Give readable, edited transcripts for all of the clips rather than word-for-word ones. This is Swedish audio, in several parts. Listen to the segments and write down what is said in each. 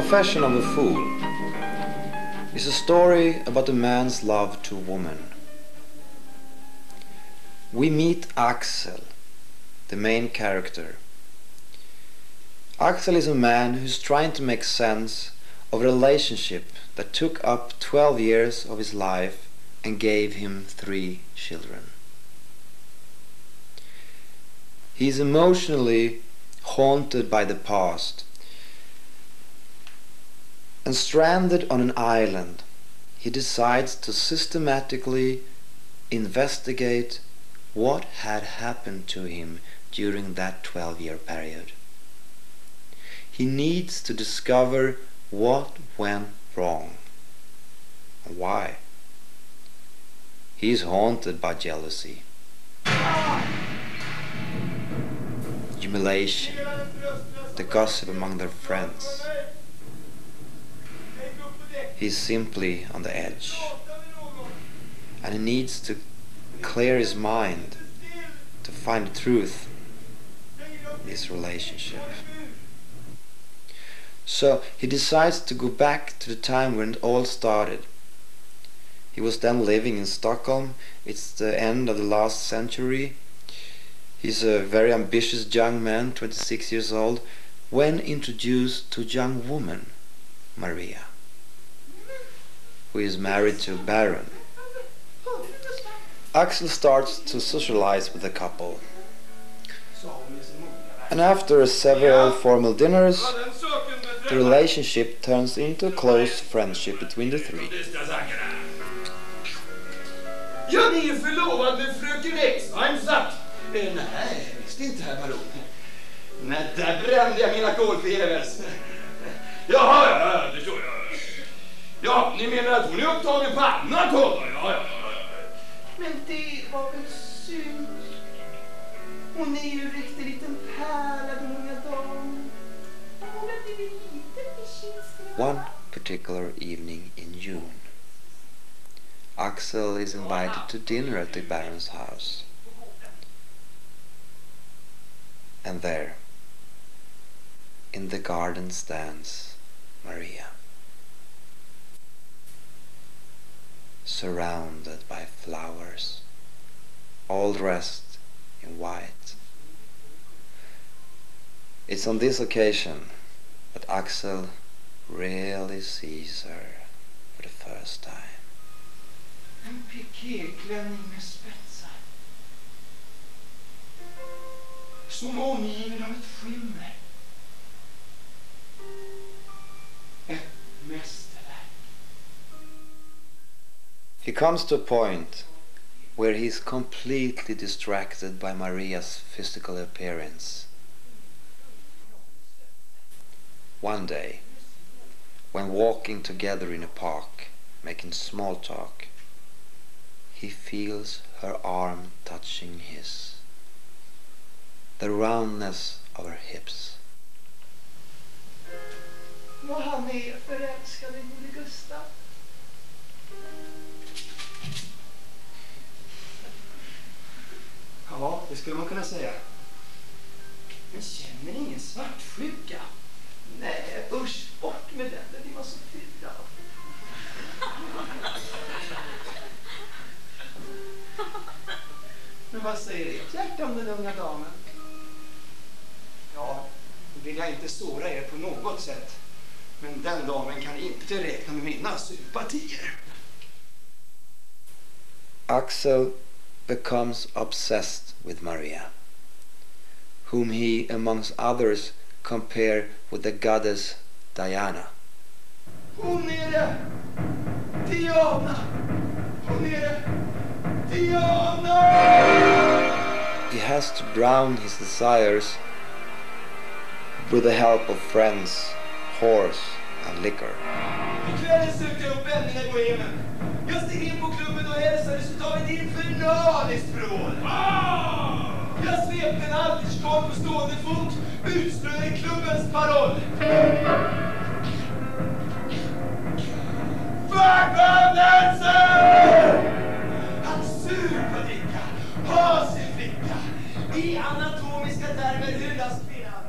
Confession of a Fool is a story about a man's love to a woman. We meet Axel, the main character. Axel is a man who's trying to make sense of a relationship that took up 12 years of his life and gave him 3 children. He is emotionally haunted by the past, and stranded on an island, he decides to systematically investigate what had happened to him during that 12-year period. He needs to discover what went wrong and why. He is haunted by jealousy, humiliation, the gossip among their friends. He's simply on the edge, and he needs to clear his mind to find the truth in this relationship. So he decides to go back to the time when it all started. He was then living in Stockholm. It's the end of the last century. He's a very ambitious young man, 26 years old, when introduced to a young woman, Maria, who is married to a baron. Axel starts to socialize with the couple, and after several formal dinners, the relationship turns into a close friendship between the 3. Ja, ni är förlovad med fröken X, I'm sagt. Nej, visst inte här, baron. Nej, där brände jag mina kol förgäves. Jaha, det tror jag. Ja, ni menar att hon är upptagen på annat håll? Ja. Men det var väl synd. Hon är ju en riktig liten pärla, den unga damen. Hon har blivit lite förtjust. One particular evening in June, Axel is invited to dinner at the baron's house. And there, in the garden, stands Maria, surrounded by flowers, all dressed in white. It's on this occasion that Axel really sees her for the first time. En pikéklänning med spetsar, som omgiven av ett skimmer. Ett mästerverk. He comes to a point where he is completely distracted by Maria's physical appearance. One day, when walking together in a park, making small talk, he feels her arm touching his, the roundness of her hips. Vad han är förälskad i gode Gustav. Ja, det skulle man kunna säga. Men känner ingen svartsjuka? Nej, usch, bort med den, den var så fula. Men vad säger ert hjärta om den unga damen? Ja, nu vill jag inte såra er på något sätt. Men den damen kan inte räkna med mina sympatier. Axel becomes obsessed with Maria, whom he, amongst others, compare with the goddess Diana. Hon är det! Diana! Hon är det! Diana! He has to drown his desires with the help of friends, horse and liquor. Ikväll sökte jag upp vännerna i bohemen. Jag steg in på klubben och hälsade, så tar vi ett infernaliskt vrål. Jag svepte en alterskap på stående fot, utströdde klubbens paroll. Förbannelse! Att supa dricka, ha sin flicka, i anatomiska termer hyllas kvinnan.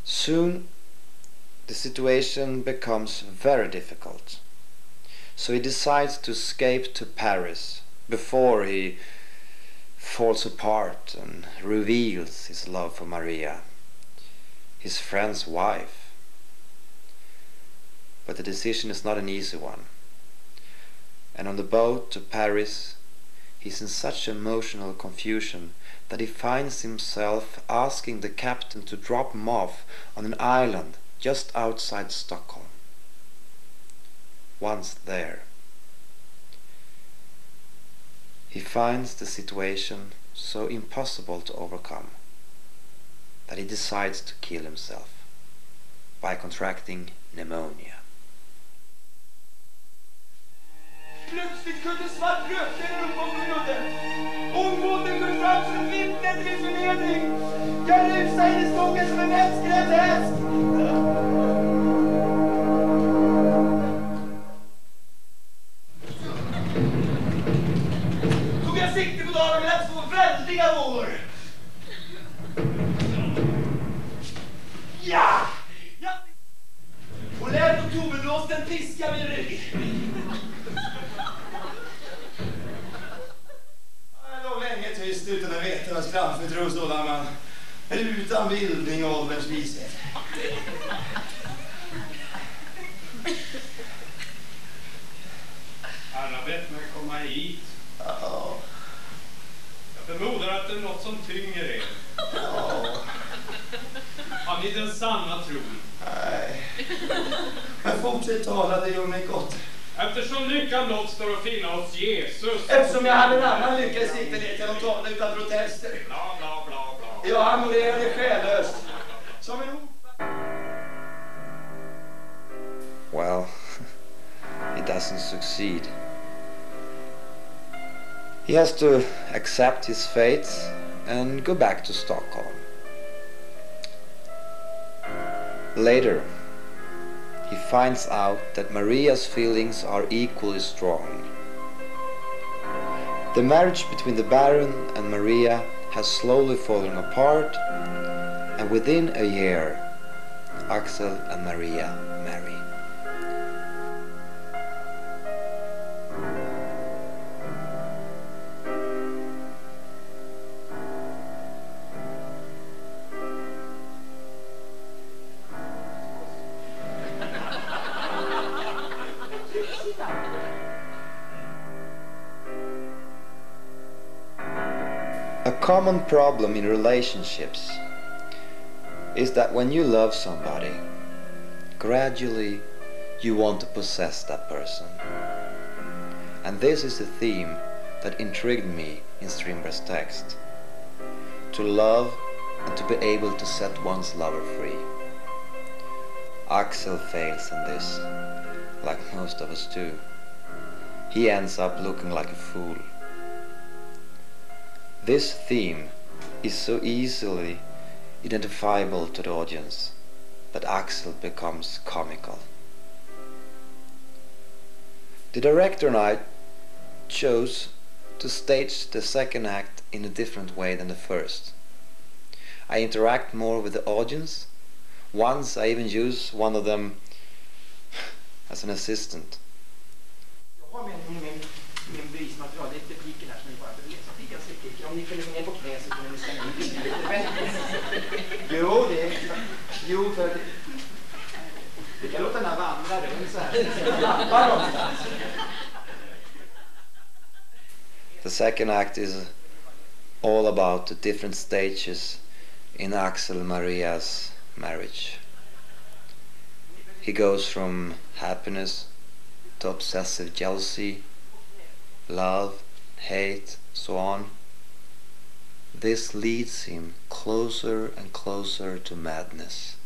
Soon the situation becomes very difficult. So he decides to escape to Paris before he falls apart and reveals his love for Maria, his friend's wife. But the decision is not an easy one. And on the boat to Paris, he's in such emotional confusion that he finds himself asking the captain to drop him off on an island just outside Stockholm. Once there, he finds the situation so impossible to overcome that he decides to kill himself by contracting pneumonia. Plötsligt kunde svart rökning upp om udden. Ångbåten kom fram som ett vittne till förnedring. Jag rusade in i skogen som en vettskrämd häst. Tog jag sikte på dagen mellan två väldiga vågor. Ja! Och lät oktoberblåsten piska min rygg. Jag låg länge tyst utan att veta vad framför tror sådan man. Utan bildning och ålderns vishet. Han har bett mig komma hit. Ja. Jag förmodar att det är något som tynger er. Ja. Har ni den sanna tron? Nej. Men fortsätt tala, det gör mig gott. Eftersom lyckan blott står att finna hos Jesus. Eftersom jag hade en annan lycka i sikte lät jag dem tala utan protester. Bla bla bla bla. Jag annullerade själlöst. Som en Well, he doesn't succeed. He has to accept his fate and go back to Stockholm. Later, he finds out that Maria's feelings are equally strong. The marriage between the Baron and Maria has slowly fallen apart, and within a year, Axel and Maria marry. A common problem in relationships is that when you love somebody, gradually you want to possess that person. And this is the theme that intrigued me in Strindbergs text. To love and to be able to set one's lover free. Axel fails in this, like most of us do. He ends up looking like a fool. This theme is so easily identifiable to the audience that Axel becomes comical. The director and I chose to stage the second act in a different way than the first. I interact more with the audience. Once I even use one of them as an assistant. Jag har min bevismaterial, det är repliken här som ni bara behöver läsa. Det är ganska repliker. Om ni följer med på knä så kommer ni ställa in lite bättre. Jo, det är... Jo, för... Det kan låta den här vandra runt så här. Lappar någonstans. The second act is all about the different stages in Axel and Maria's marriage. He goes from happiness to obsessive jealousy, love, hate, so on. This leads him closer and closer to madness.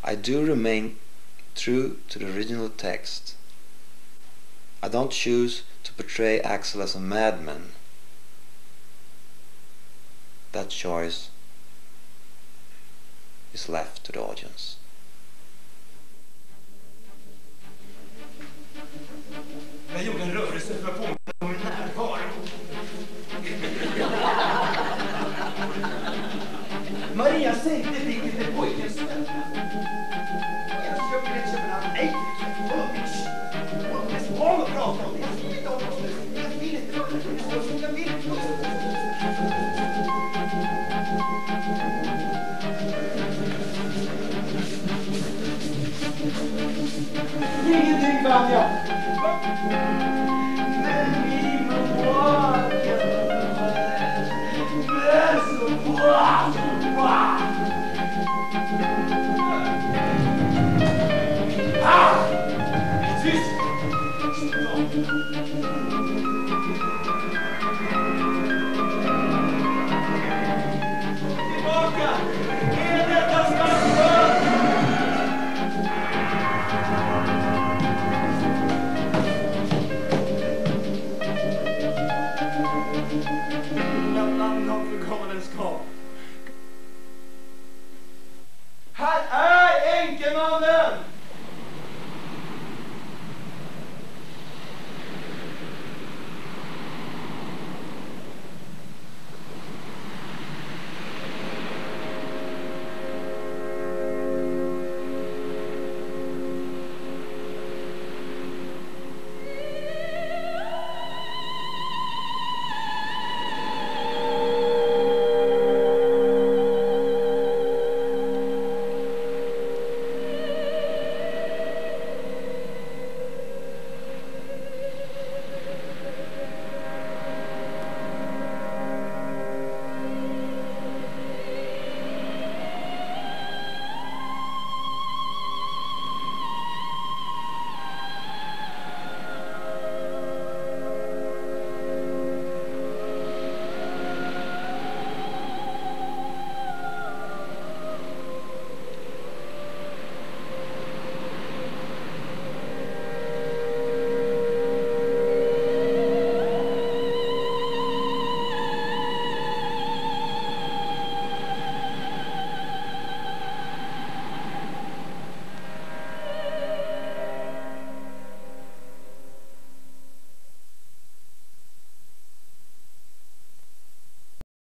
I do remain true to the original text. I don't choose to portray Axel as a madman. That choice is left to the audience. Jag gjorde en rörelse för att påminna om min närvaro. Maria sänkte blicken till pojkens Inga namn för galenskap.